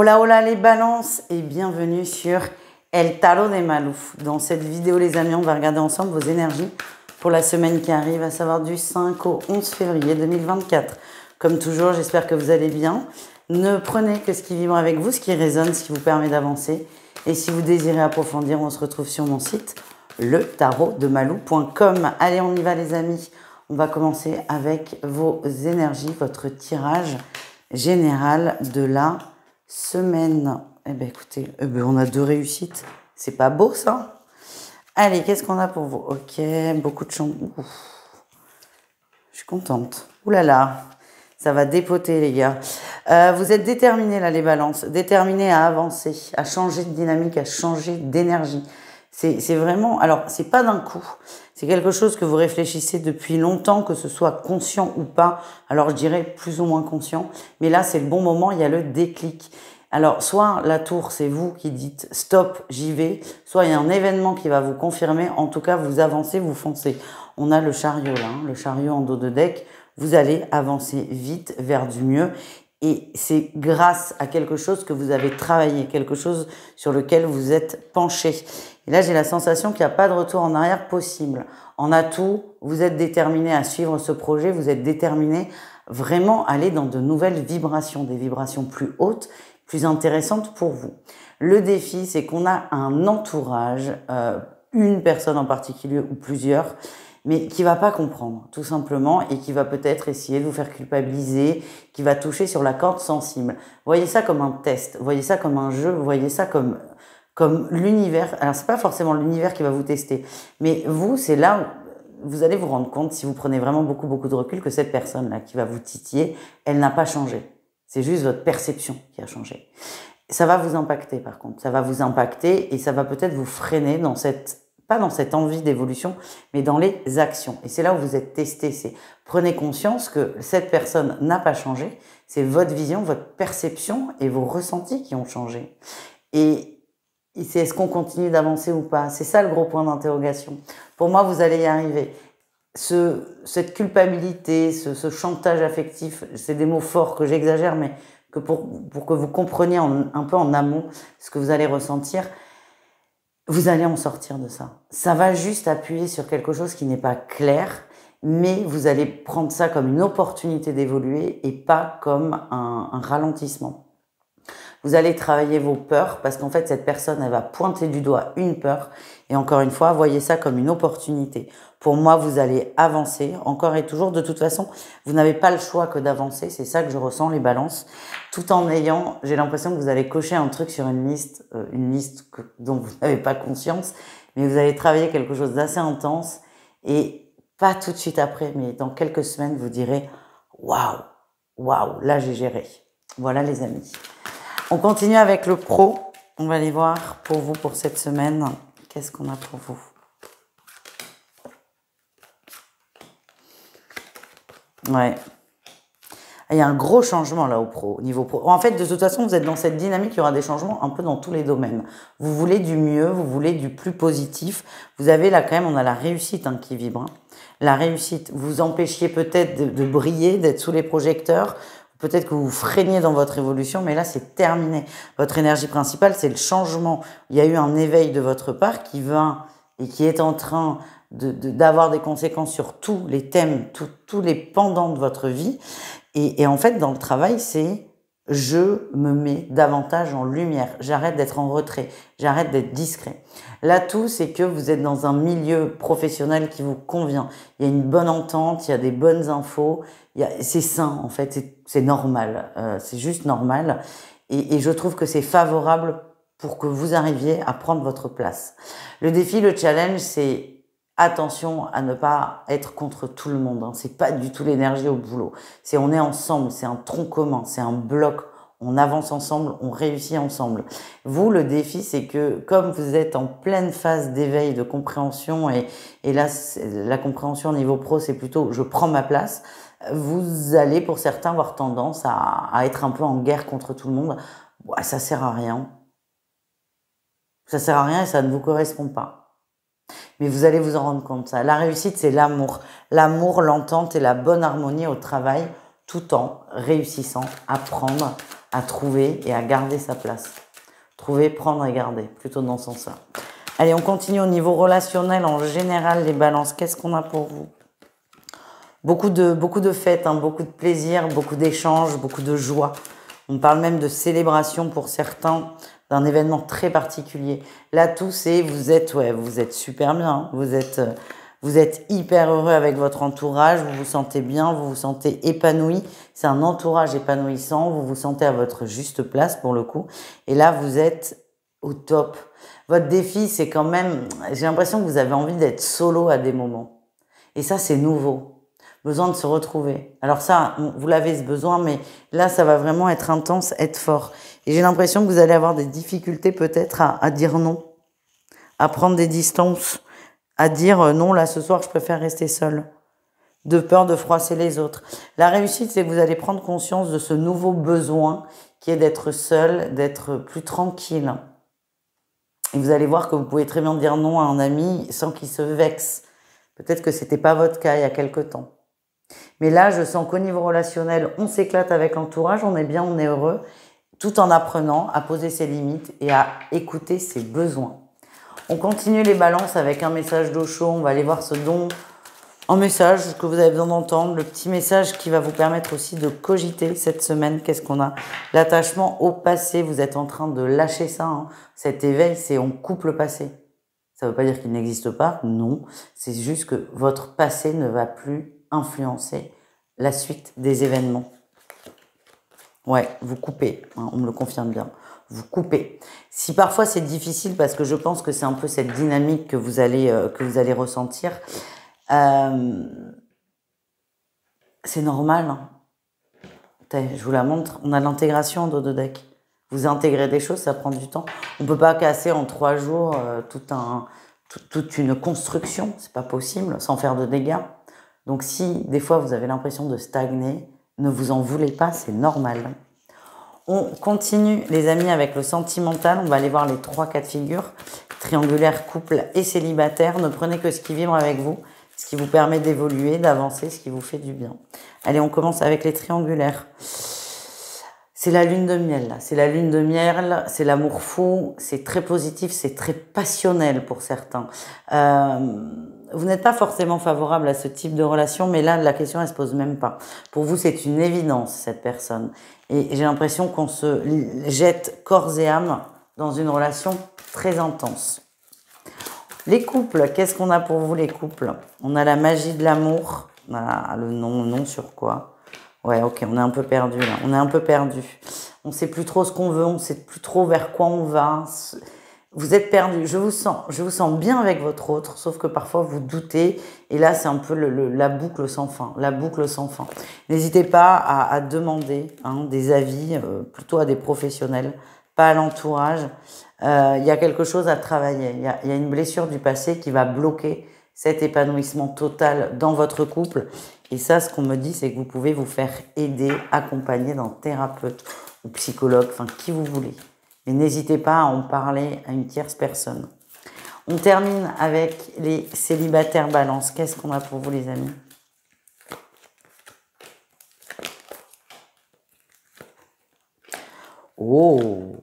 Hola hola les balances et bienvenue sur El Tarot de Malou. Dans cette vidéo les amis, on va regarder ensemble vos énergies pour la semaine qui arrive, à savoir du 5 au 11 février 2024. Comme toujours, j'espère que vous allez bien. Ne prenez que ce qui vibre avec vous, ce qui résonne, ce qui vous permet d'avancer. Et si vous désirez approfondir, on se retrouve sur mon site, letarotdemalou.com. Allez, on y va les amis. On va commencer avec vos énergies, votre tirage général de la semaine. Eh bien, écoutez, on a 2 réussites. C'est pas beau, ça? Allez, qu'est-ce qu'on a pour vous? Ok, beaucoup de chance. Je suis contente. Ouh là là, ça va dépoter, les gars. Vous êtes déterminés, là, les balances. Déterminés à avancer, à changer de dynamique, à changer d'énergie. C'est vraiment... Alors, c'est pas d'un coup. C'est quelque chose que vous réfléchissez depuis longtemps, que ce soit conscient ou pas. Alors, je dirais plus ou moins conscient. Mais là, c'est le bon moment, il y a le déclic. Alors, soit la tour, c'est vous qui dites « stop, j'y vais », soit il y a un événement qui va vous confirmer. En tout cas, vous avancez, vous foncez. On a le chariot là, le chariot en dos de deck. Vous allez avancer vite vers du mieux. Et c'est grâce à quelque chose que vous avez travaillé, quelque chose sur lequel vous êtes penché. Et là, j'ai la sensation qu'il n'y a pas de retour en arrière possible. En atout, vous êtes déterminé à suivre ce projet, vous êtes déterminé vraiment à aller dans de nouvelles vibrations, des vibrations plus hautes, plus intéressantes pour vous. Le défi, c'est qu'on a un entourage, une personne en particulier ou plusieurs, mais qui va pas comprendre, tout simplement, et qui va peut-être essayer de vous faire culpabiliser, qui va toucher sur la corde sensible. Voyez ça comme un test, voyez ça comme un jeu, voyez ça comme l'univers. Alors, c'est pas forcément l'univers qui va vous tester, mais vous, c'est là où vous allez vous rendre compte, si vous prenez vraiment beaucoup de recul, que cette personne-là qui va vous titiller, elle n'a pas changé. C'est juste votre perception qui a changé. Ça va vous impacter, par contre. Ça va vous impacter et ça va peut-être vous freiner dans pas dans cette envie d'évolution, mais dans les actions. Et c'est là où vous êtes testé. C'est prenez conscience que cette personne n'a pas changé. C'est votre vision, votre perception et vos ressentis qui ont changé. Et c'est est-ce qu'on continue d'avancer ou pas? C'est ça le gros point d'interrogation. Pour moi, vous allez y arriver. Cette culpabilité, ce chantage affectif, c'est des mots forts que j'exagère, mais que pour que vous compreniez un peu en amont ce que vous allez ressentir, vous allez en sortir de ça. Ça va juste appuyer sur quelque chose qui n'est pas clair, mais vous allez prendre ça comme une opportunité d'évoluer et pas comme un ralentissement. Vous allez travailler vos peurs parce qu'en fait, cette personne, elle va pointer du doigt une peur. Et encore une fois, voyez ça comme une opportunité. Pour moi, vous allez avancer encore et toujours. De toute façon, vous n'avez pas le choix que d'avancer. C'est ça que je ressens, les balances. Tout en ayant, j'ai l'impression que vous allez cocher un truc sur une liste dont vous n'avez pas conscience. Mais vous allez travailler quelque chose d'assez intense. Et pas tout de suite après, mais dans quelques semaines, vous direz « Waouh, waouh, là j'ai géré ». Voilà les amis. On continue avec le pro. On va aller voir pour vous pour cette semaine. Qu'est-ce qu'on a pour vous? Ouais. Il y a un gros changement là au niveau pro. En fait, de toute façon, vous êtes dans cette dynamique, il y aura des changements un peu dans tous les domaines. Vous voulez du mieux, vous voulez du plus positif. Vous avez là quand même, on a la réussite qui vibre. La réussite, vous empêchiez peut-être de briller, d'être sous les projecteurs. Peut-être que vous freiniez dans votre évolution, mais là, c'est terminé. Votre énergie principale, c'est le changement. Il y a eu un éveil de votre part qui va et qui est en train d'avoir des conséquences sur tous les thèmes, tous les pendants de votre vie. Et en fait, dans le travail, c'est je me mets davantage en lumière. J'arrête d'être en retrait. J'arrête d'être discret. L'atout, c'est que vous êtes dans un milieu professionnel qui vous convient. Il y a une bonne entente, il y a des bonnes infos. C'est sain, en fait. C'est normal. C'est juste normal. Et je trouve que c'est favorable pour que vous arriviez à prendre votre place. Le défi, le challenge, c'est attention à ne pas être contre tout le monde. C'est pas du tout l'énergie au boulot. On est ensemble, c'est un tronc commun, c'est un bloc. On avance ensemble, on réussit ensemble. Vous, le défi, c'est que comme vous êtes en pleine phase d'éveil, de compréhension, et là, la compréhension au niveau pro, c'est plutôt je prends ma place, vous allez, pour certains, avoir tendance à être un peu en guerre contre tout le monde. Ouais, ça sert à rien. Ça sert à rien et ça ne vous correspond pas. Mais vous allez vous en rendre compte, ça. La réussite, c'est l'amour. L'amour, l'entente et la bonne harmonie au travail, tout en réussissant à prendre à trouver et à garder sa place. Trouver, prendre et garder, plutôt dans ce sens-là. Allez, on continue au niveau relationnel en général, les balances. Qu'est-ce qu'on a pour vous? Beaucoup de fêtes, hein, beaucoup de plaisir, beaucoup d'échanges, beaucoup de joie. On parle même de célébration pour certains, d'un événement très particulier. Là, tout c'est, vous êtes super bien, hein. Vous êtes hyper heureux avec votre entourage, vous vous sentez bien, vous vous sentez épanoui. C'est un entourage épanouissant, vous vous sentez à votre juste place pour le coup. Et là, vous êtes au top. Votre défi, c'est quand même, j'ai l'impression que vous avez envie d'être solo à des moments. Et ça, c'est nouveau. Besoin de se retrouver. Alors ça, vous l'avez ce besoin, mais là, ça va vraiment être intense, être fort. Et j'ai l'impression que vous allez avoir des difficultés peut-être à dire non, à prendre des distances, à dire non, là, ce soir, je préfère rester seule, de peur de froisser les autres. La réussite, c'est que vous allez prendre conscience de ce nouveau besoin qui est d'être seul, d'être plus tranquille. Et vous allez voir que vous pouvez très bien dire non à un ami sans qu'il se vexe. Peut-être que c'était pas votre cas il y a quelque temps. Mais là, je sens qu'au niveau relationnel, on s'éclate avec l'entourage, on est bien, on est heureux, tout en apprenant à poser ses limites et à écouter ses besoins. On continue les balances avec un message d'eau chaud. On va aller voir ce don en message que vous avez besoin d'entendre. Le petit message qui va vous permettre aussi de cogiter cette semaine. Qu'est-ce qu'on a? L'attachement au passé. Vous êtes en train de lâcher ça, hein. Cet éveil, c'est on coupe le passé. Ça ne veut pas dire qu'il n'existe pas. Non. C'est juste que votre passé ne va plus influencer la suite des événements. Ouais, vous coupez, hein, on me le confirme bien. Vous coupez. Si parfois c'est difficile, parce que je pense que c'est un peu cette dynamique que vous allez ressentir, c'est normal. Hein. Je vous la montre. On a l'intégration en Dododeck. Vous intégrez des choses, ça prend du temps. On peut pas casser en 3 jours toute une construction. C'est pas possible, sans faire de dégâts. Donc si des fois vous avez l'impression de stagner, ne vous en voulez pas, c'est normal. On continue les amis avec le sentimental, on va aller voir les 3 cas de figure, triangulaire, couple et célibataire. Ne prenez que ce qui vibre avec vous, ce qui vous permet d'évoluer, d'avancer, ce qui vous fait du bien. Allez, on commence avec les triangulaires. C'est la lune de miel, là. C'est la lune de miel, c'est l'amour fou, c'est très positif, c'est très passionnel pour certains. Vous n'êtes pas forcément favorable à ce type de relation, mais là, la question, elle se pose même pas. Pour vous, c'est une évidence, cette personne. Et j'ai l'impression qu'on se jette corps et âme dans une relation très intense. Les couples, qu'est-ce qu'on a pour vous, les couples? On a la magie de l'amour. Ah, le non sur quoi? Ouais, ok, on est un peu perdu là. On est un peu perdu. On sait plus trop ce qu'on veut, on sait plus trop vers quoi on va. Vous êtes perdu. Je vous sens bien avec votre autre, sauf que parfois vous doutez. Et là, c'est un peu la boucle sans fin. La boucle sans fin. N'hésitez pas à demander des avis, plutôt à des professionnels, pas à l'entourage. Il y a quelque chose à travailler. Il y a une blessure du passé qui va bloquer cet épanouissement total dans votre couple. Et ça, ce qu'on me dit, c'est que vous pouvez vous faire aider, accompagner d'un thérapeute ou psychologue, enfin qui vous voulez. Mais n'hésitez pas à en parler à une tierce personne. On termine avec les célibataires balance. Qu'est-ce qu'on a pour vous, les amis? Oh!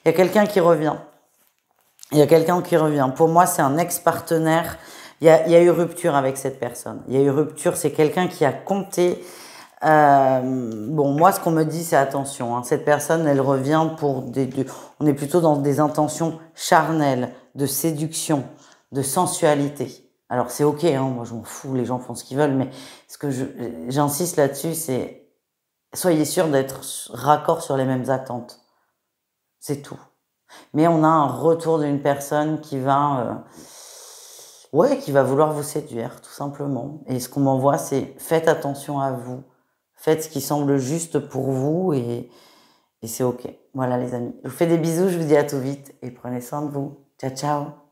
Il y a quelqu'un qui revient. Il y a quelqu'un qui revient. Pour moi, c'est un ex-partenaire. Il y a eu rupture avec cette personne. Il y a eu rupture, c'est quelqu'un qui a compté. Bon, moi, ce qu'on me dit, c'est attention. Cette personne, elle revient pour on est plutôt dans des intentions charnelles, de séduction, de sensualité. Alors, c'est ok, moi, je m'en fous, les gens font ce qu'ils veulent, mais ce que j'insiste là-dessus, c'est soyez sûr d'être raccord sur les mêmes attentes. C'est tout. Mais on a un retour d'une personne qui va vouloir vous séduire, tout simplement. Et ce qu'on m'envoie, c'est faites attention à vous. Faites ce qui semble juste pour vous et c'est ok. Voilà les amis. Je vous fais des bisous, je vous dis à tout vite et prenez soin de vous. Ciao, ciao.